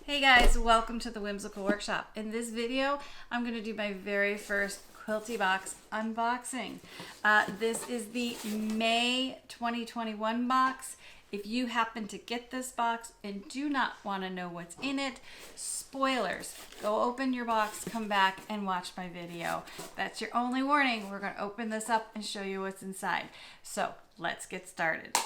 Hey guys, welcome to the Whimsical Workshop. In this video, I'm going to do my very first Quilty Box unboxing. This is the May 2021 box. If you happen to get this box and do not want to know what's in it, spoilers. Go open your box, come back and watch my video. That's your only warning. We're going to open this up and show you what's inside. So let's get started.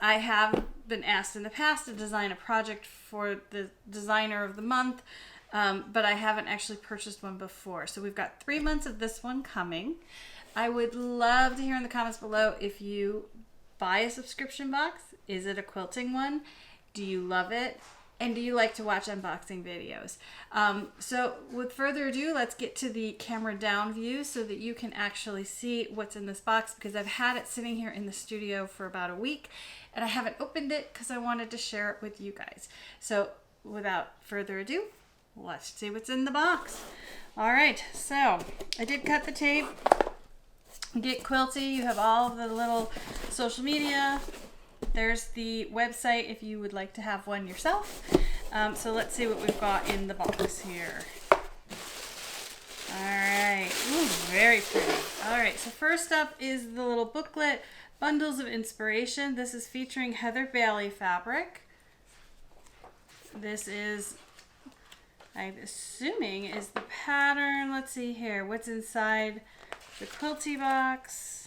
I have been asked in the past to design a project for the designer of the month, but I haven't actually purchased one before. So we've got 3 months of this one coming. I would love to hear in the comments below if you buy a subscription box. Is it a quilting one? Do you love it? And do you like to watch unboxing videos? So with further ado, let's get to the camera down view so that you can actually see what's in this box, because I've had it sitting here in the studio for about a week and I haven't opened it because I wanted to share it with you guys. So without further ado, let's see what's in the box. All right, so I did cut the tape. Get Quilty, you have all of the little social media. There's the website if you would like to have one yourself. So let's see what we've got in the box here. All right, ooh, very pretty. All right, so first up is the little booklet, Bundles of Inspiration. This is featuring Heather Bailey fabric. This is, I'm assuming, is the pattern. Let's see here, what's inside the Quilty Box.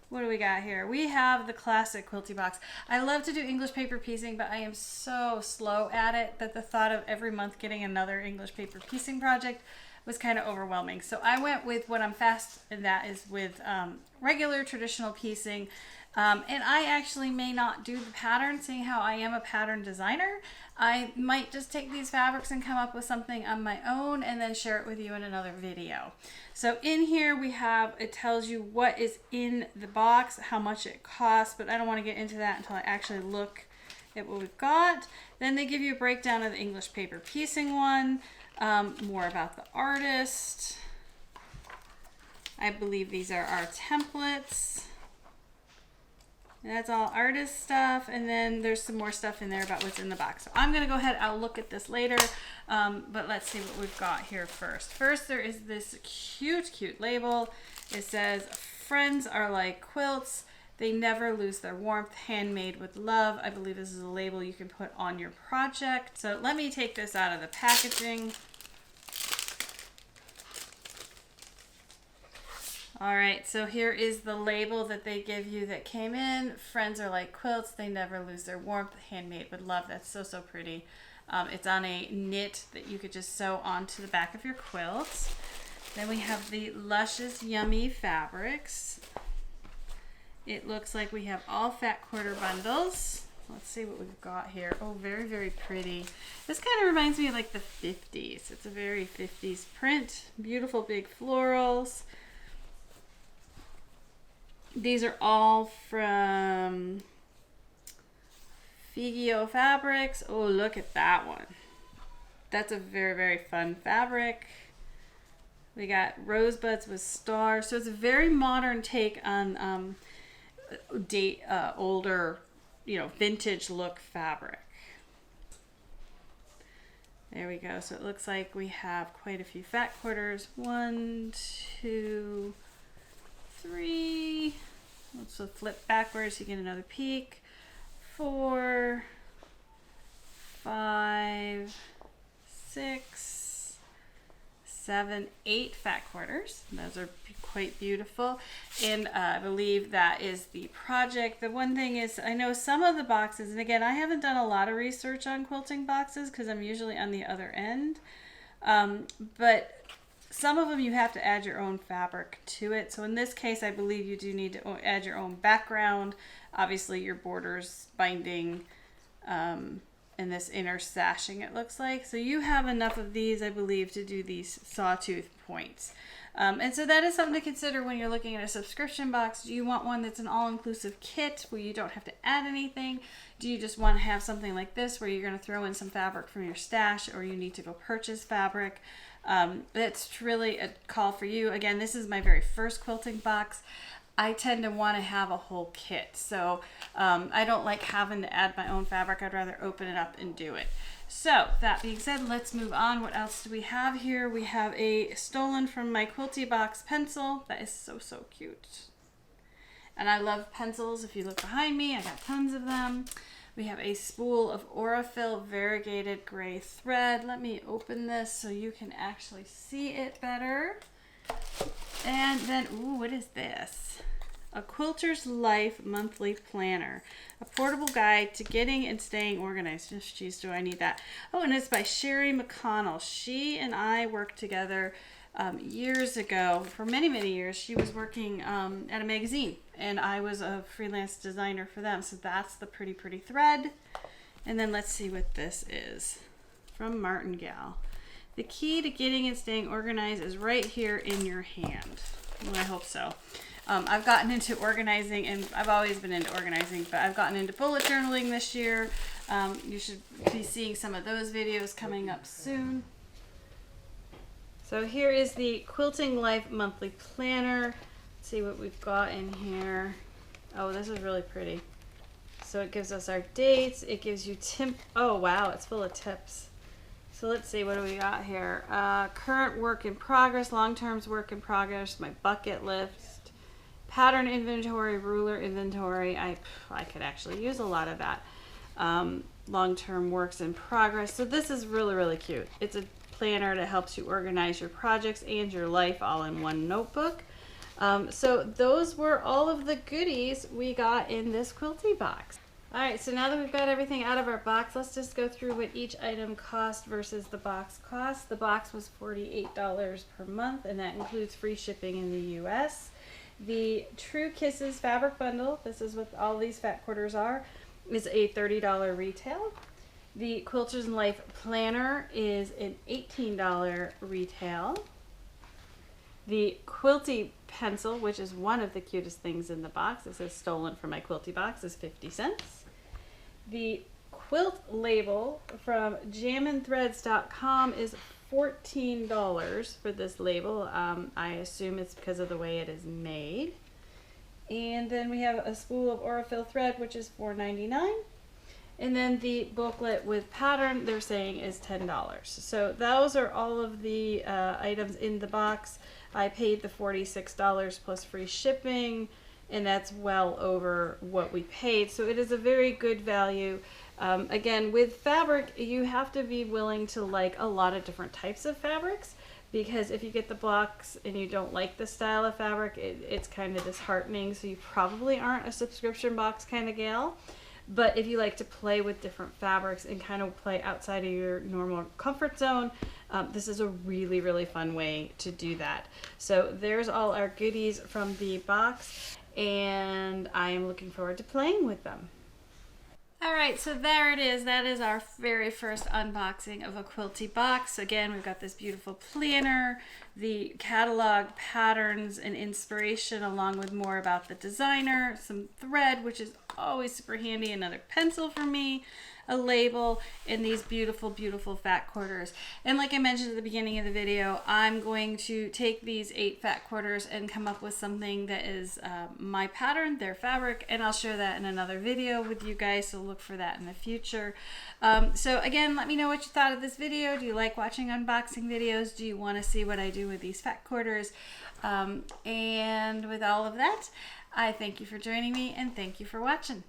What do we got here? We have the classic Quilty Box. I love to do English paper piecing, but I am so slow at it that the thought of every month getting another English paper piecing project was kind of overwhelming. So I went with what I'm fast, and that is with regular traditional piecing. And I actually may not do the pattern, seeing how I am a pattern designer. I might just take these fabrics and come up with something on my own and then share it with you in another video. So in here we have, it tells you what is in the box, how much it costs, but I don't want to get into that until I actually look at what we've got. Then they give you a breakdown of the English paper piecing one, more about the artist. I believe these are our templates. And that's all artist stuff, and then there's some more stuff in there about what's in the box. So I'm gonna go ahead, I'll look at this later, but let's see what we've got here first. First, there is this cute label. It says, "Friends are like quilts. They never lose their warmth, handmade with love." I believe this is a label you can put on your project. So let me take this out of the packaging. All right, so here is the label that they give you that came in. "Friends are like quilts. They never lose their warmth, handmade with love." That's so pretty. It's on a knit that you could just sew onto the back of your quilt. Then we have the Luscious Yummy fabrics. It looks like we have all fat quarter bundles. Let's see what we've got here. Oh, very pretty. This kind of reminds me of like the 50s. It's a very 50s print. Beautiful big florals. These are all from Figio Fabrics. Oh, look at that one. That's a very fun fabric. We got rosebuds with stars. So it's a very modern take on older, vintage look fabric. There we go. So it looks like we have quite a few fat quarters. 1, 2, 3. Let's flip backwards, you get another peek. 4, 5, 6, 7, 8 fat quarters. Those are quite beautiful. And I believe that is the project. The one thing is, I know some of the boxes, and again, I haven't done a lot of research on quilting boxes because I'm usually on the other end. But some of them you have to add your own fabric to it. So in this case, I believe you do need to add your own background. Obviously your borders, binding, and this inner sashing, it looks like. So you have enough of these, I believe, to do these sawtooth points. And so that is something to consider when you're looking at a subscription box. Do you want one that's an all-inclusive kit where you don't have to add anything? Do you just want to have something like this where you're going to throw in some fabric from your stash, or you need to go purchase fabric? It's really a call for you. Again, this is my very first quilting box. I tend to want to have a whole kit. So I don't like having to add my own fabric. I'd rather open it up and do it. So that being said, let's move on. What else do we have here? We have a stolen from my Quilty Box pencil. That is so, so cute. And I love pencils. If you look behind me, I got tons of them. We have a spool of Aurifil variegated gray thread. Let me open this so you can actually see it better. And then, ooh, what is this? A Quilter's Life monthly planner, a portable guide to getting and staying organized. Jeez, do I need that? Oh, and it's by Sherry McConnell. She and I worked together years ago. For many, many years, she was working at a magazine, and I was a freelance designer for them. So that's the pretty, pretty thread. And then let's see what this is from Martingale. The key to getting and staying organized is right here in your hand. Well, I hope so. I've gotten into organizing, and I've always been into organizing, but I've gotten into bullet journaling this year. You should be seeing some of those videos coming up soon. So here is the Quilting Life monthly planner. Let's see what we've got in here. Oh, this is really pretty. So it gives us our dates. It gives you oh wow, it's full of tips. So let's see, what do we got here? Current work in progress, long-term work in progress, my bucket list, pattern inventory, ruler inventory. I could actually use a lot of that. Long-term works in progress. So this is really, really cute. It's a planner that helps you organize your projects and your life all in one notebook. So those were all of the goodies we got in this Quilty box. All right, so now that we've got everything out of our box, let's just go through what each item cost versus the box cost. The box was $48 per month, and that includes free shipping in the US. The True Kisses fabric bundle, this is what all these fat quarters are, is a $30 retail. The Quilters Life planner is an $18 retail. The Quilty pencil, which is one of the cutest things in the box, it says stolen from my Quilty Box, is 50 cents. The quilt label from jamandthreads.com is $14 for this label. I assume it's because of the way it is made. And then we have a spool of Aurifil thread, which is $4.99. And then the booklet with pattern, they're saying, is $10. So those are all of the items in the box. I paid the $46 plus free shipping, and that's well over what we paid. So it is a very good value. Again, with fabric, you have to be willing to like a lot of different types of fabrics, because if you get the box and you don't like the style of fabric, it's kind of disheartening. So you probably aren't a subscription box kind of gal. But if you like to play with different fabrics and kind of play outside of your normal comfort zone, this is a really, really fun way to do that. So there's all our goodies from the box, and I am looking forward to playing with them. All right, so there it is. That is our very first unboxing of a Quilty box. Again, we've got this beautiful planner, the catalog, patterns, and inspiration, along with more about the designer, some thread, which is always super handy, another pencil for me, a label, and these beautiful, beautiful fat quarters. And like I mentioned at the beginning of the video, I'm going to take these 8 fat quarters and come up with something that is my pattern, their fabric, and I'll share that in another video with you guys, so look for that in the future. So again, let me know what you thought of this video. Do you like watching unboxing videos? Do you want to see what I do with these fat quarters? And with all of that, I thank you for joining me, and thank you for watching.